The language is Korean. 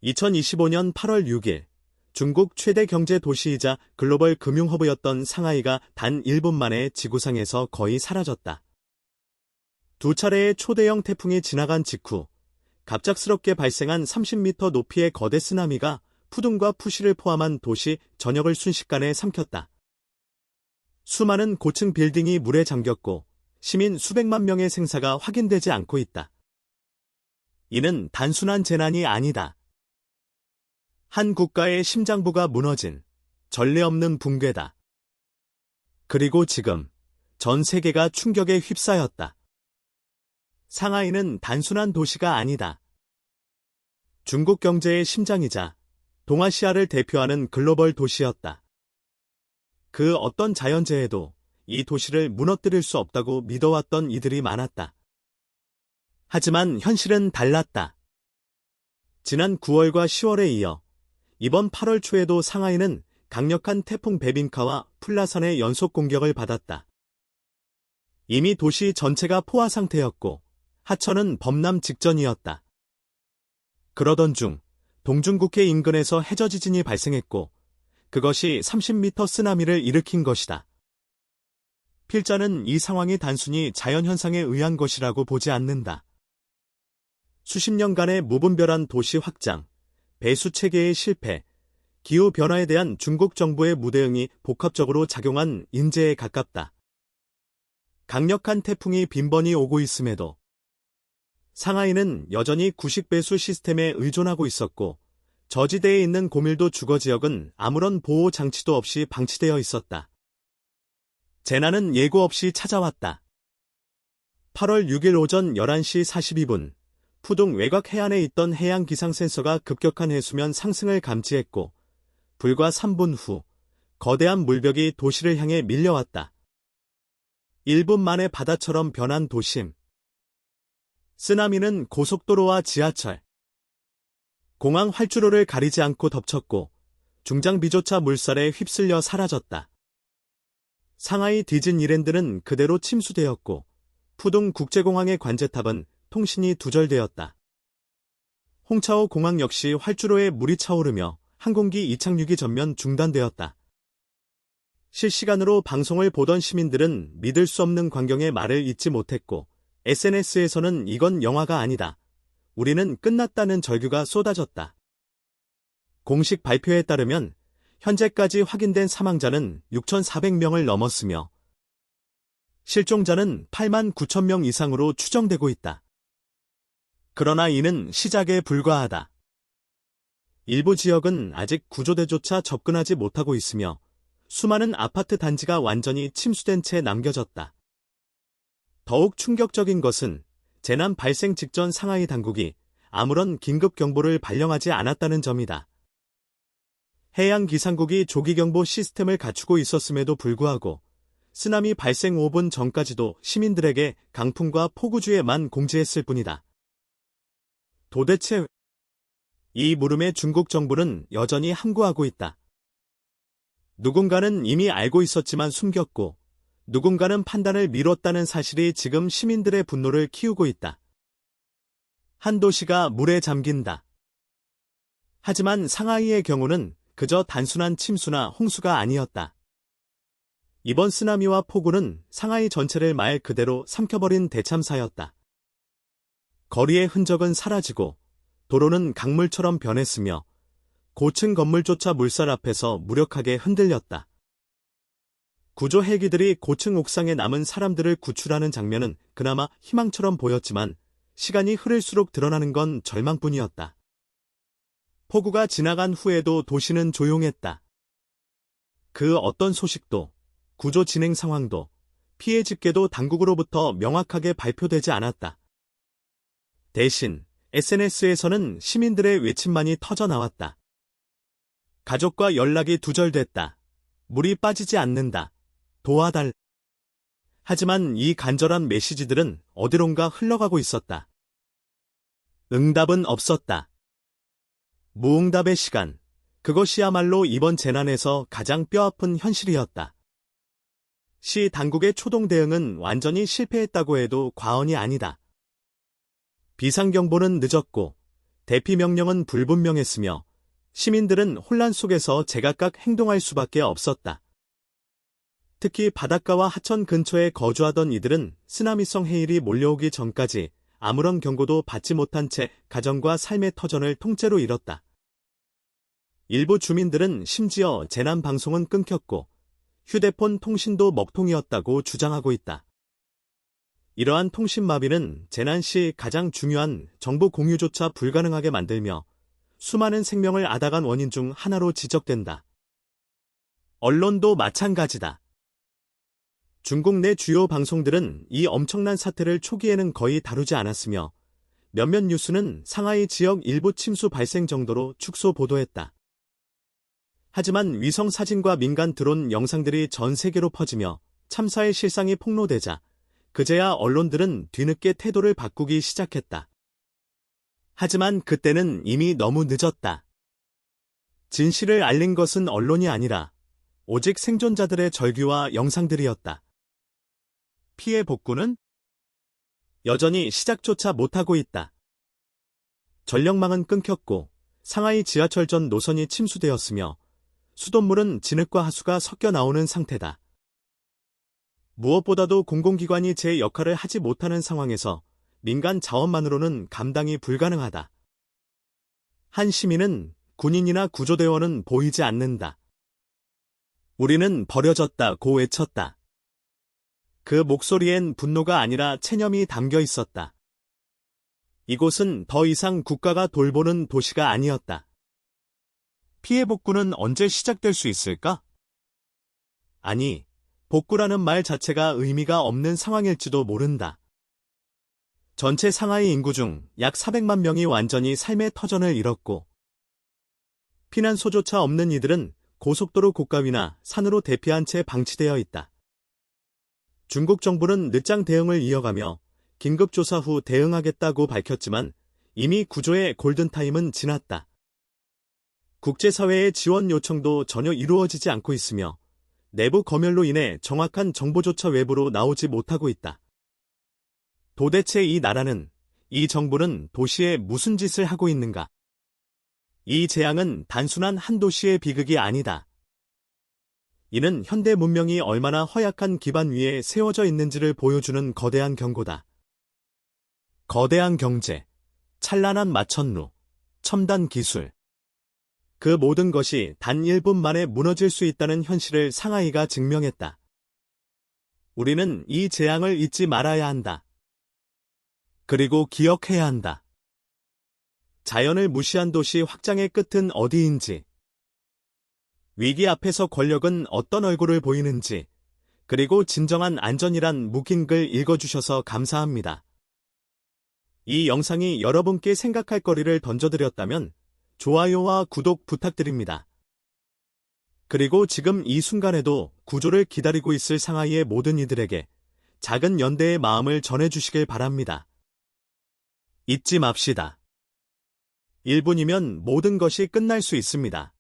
2025년 8월 6일 중국 최대 경제 도시이자 글로벌 금융허브였던 상하이가 단 1분 만에 지구상에서 거의 사라졌다. 두 차례의 초대형 태풍이 지나간 직후 갑작스럽게 발생한 30m 높이의 거대 쓰나미가 푸둥과 푸시를 포함한 도시 전역을 순식간에 삼켰다. 수많은 고층 빌딩이 물에 잠겼고 시민 수백만 명의 생사가 확인되지 않고 있다. 이는 단순한 재난이 아니다. 한 국가의 심장부가 무너진 전례 없는 붕괴다. 그리고 지금 전 세계가 충격에 휩싸였다. 상하이는 단순한 도시가 아니다. 중국 경제의 심장이자 동아시아를 대표하는 글로벌 도시였다. 그 어떤 자연재해도 이 도시를 무너뜨릴 수 없다고 믿어왔던 이들이 많았다. 하지만 현실은 달랐다. 지난 9월과 10월에 이어 이번 8월 초에도 상하이는 강력한 태풍 베빈카와 플라선의 연속 공격을 받았다. 이미 도시 전체가 포화 상태였고 하천은 범람 직전이었다. 그러던 중 동중국해 인근에서 해저 지진이 발생했고 그것이 30m 쓰나미를 일으킨 것이다. 필자는 이 상황이 단순히 자연현상에 의한 것이라고 보지 않는다. 수십 년간의 무분별한 도시 확장, 배수 체계의 실패, 기후변화에 대한 중국 정부의 무대응이 복합적으로 작용한 인재에 가깝다. 강력한 태풍이 빈번히 오고 있음에도 상하이는 여전히 구식배수 시스템에 의존하고 있었고 저지대에 있는 고밀도 주거지역은 아무런 보호 장치도 없이 방치되어 있었다. 재난은 예고 없이 찾아왔다. 8월 6일 오전 11시 42분 푸둥 외곽 해안에 있던 해양 기상 센서가 급격한 해수면 상승을 감지했고 불과 3분 후 거대한 물벽이 도시를 향해 밀려왔다. 1분 만에 바다처럼 변한 도심. 쓰나미는 고속도로와 지하철, 공항 활주로를 가리지 않고 덮쳤고 중장비조차 물살에 휩쓸려 사라졌다. 상하이 디즈니랜드는 그대로 침수되었고 푸둥 국제공항의 관제탑은 통신이 두절되었다. 홍차오 공항 역시 활주로에 물이 차오르며 항공기 이착륙이 전면 중단되었다. 실시간으로 방송을 보던 시민들은 믿을 수 없는 광경의 말을 잇지 못했고 SNS에서는 이건 영화가 아니다. 우리는 끝났다는 절규가 쏟아졌다. 공식 발표에 따르면 현재까지 확인된 사망자는 6,400명을 넘었으며 실종자는 8만 9천 명 이상으로 추정되고 있다. 그러나 이는 시작에 불과하다. 일부 지역은 아직 구조대조차 접근하지 못하고 있으며 수많은 아파트 단지가 완전히 침수된 채 남겨졌다. 더욱 충격적인 것은 재난 발생 직전 상하이 당국이 아무런 긴급 경보를 발령하지 않았다는 점이다. 해양기상국이 조기경보 시스템을 갖추고 있었음에도 불구하고 쓰나미 발생 5분 전까지도 시민들에게 강풍과 폭우주의만 공지했을 뿐이다. 도대체 이 물음에 중국 정부는 여전히 함구하고 있다. 누군가는 이미 알고 있었지만 숨겼고 누군가는 판단을 미뤘다는 사실이 지금 시민들의 분노를 키우고 있다. 한 도시가 물에 잠긴다. 하지만 상하이의 경우는 그저 단순한 침수나 홍수가 아니었다. 이번 쓰나미와 폭우는 상하이 전체를 말 그대로 삼켜버린 대참사였다. 거리의 흔적은 사라지고 도로는 강물처럼 변했으며 고층 건물조차 물살 앞에서 무력하게 흔들렸다. 구조 헬기들이 고층 옥상에 남은 사람들을 구출하는 장면은 그나마 희망처럼 보였지만 시간이 흐를수록 드러나는 건 절망뿐이었다. 폭우가 지나간 후에도 도시는 조용했다. 그 어떤 소식도, 구조 진행 상황도, 피해 집계도 당국으로부터 명확하게 발표되지 않았다. 대신 SNS에서는 시민들의 외침만이 터져나왔다. 가족과 연락이 두절됐다. 물이 빠지지 않는다. 도와달. 하지만 이 간절한 메시지들은 어디론가 흘러가고 있었다. 응답은 없었다. 무응답의 시간. 그것이야말로 이번 재난에서 가장 뼈아픈 현실이었다. 시 당국의 초동 대응은 완전히 실패했다고 해도 과언이 아니다. 비상경보는 늦었고 대피 명령은 불분명했으며 시민들은 혼란 속에서 제각각 행동할 수밖에 없었다. 특히 바닷가와 하천 근처에 거주하던 이들은 쓰나미성 해일이 몰려오기 전까지 아무런 경고도 받지 못한 채 가정과 삶의 터전을 통째로 잃었다. 일부 주민들은 심지어 재난 방송은 끊겼고 휴대폰 통신도 먹통이었다고 주장하고 있다. 이러한 통신마비는 재난 시 가장 중요한 정보 공유조차 불가능하게 만들며 수많은 생명을 앗아간 원인 중 하나로 지적된다. 언론도 마찬가지다. 중국 내 주요 방송들은 이 엄청난 사태를 초기에는 거의 다루지 않았으며 몇몇 뉴스는 상하이 지역 일부 침수 발생 정도로 축소 보도했다. 하지만 위성 사진과 민간 드론 영상들이 전 세계로 퍼지며 참사의 실상이 폭로되자 그제야 언론들은 뒤늦게 태도를 바꾸기 시작했다. 하지만 그때는 이미 너무 늦었다. 진실을 알린 것은 언론이 아니라 오직 생존자들의 절규와 영상들이었다. 피해 복구는 여전히 시작조차 못하고 있다. 전력망은 끊겼고 상하이 지하철 전 노선이 침수되었으며 수돗물은 진흙과 하수가 섞여 나오는 상태다. 무엇보다도 공공기관이 제 역할을 하지 못하는 상황에서 민간 자원만으로는 감당이 불가능하다. 한 시민은 군인이나 구조대원은 보이지 않는다. 우리는 버려졌다고 외쳤다. 그 목소리엔 분노가 아니라 체념이 담겨 있었다. 이곳은 더 이상 국가가 돌보는 도시가 아니었다. 피해 복구는 언제 시작될 수 있을까? 아니, 복구라는 말 자체가 의미가 없는 상황일지도 모른다. 전체 상하이 인구 중 약 400만 명이 완전히 삶의 터전을 잃었고 피난소조차 없는 이들은 고속도로 곡가위나 산으로 대피한 채 방치되어 있다. 중국 정부는 늦장 대응을 이어가며 긴급조사 후 대응하겠다고 밝혔지만 이미 구조의 골든타임은 지났다. 국제사회의 지원 요청도 전혀 이루어지지 않고 있으며 내부 검열로 인해 정확한 정보조차 외부로 나오지 못하고 있다. 도대체 이 나라는, 이 정부는 도시에 무슨 짓을 하고 있는가? 이 재앙은 단순한 한 도시의 비극이 아니다. 이는 현대 문명이 얼마나 허약한 기반 위에 세워져 있는지를 보여주는 거대한 경고다. 거대한 경제, 찬란한 마천루, 첨단 기술. 그 모든 것이 단 1분 만에 무너질 수 있다는 현실을 상하이가 증명했다. 우리는 이 재앙을 잊지 말아야 한다. 그리고 기억해야 한다. 자연을 무시한 도시 확장의 끝은 어디인지, 위기 앞에서 권력은 어떤 얼굴을 보이는지, 그리고 진정한 안전이란 묵힌 글 읽어주셔서 감사합니다. 이 영상이 여러분께 생각할 거리를 던져드렸다면 좋아요와 구독 부탁드립니다. 그리고 지금 이 순간에도 구조를 기다리고 있을 상하이의 모든 이들에게 작은 연대의 마음을 전해주시길 바랍니다. 잊지 맙시다. 1분이면 모든 것이 끝날 수 있습니다.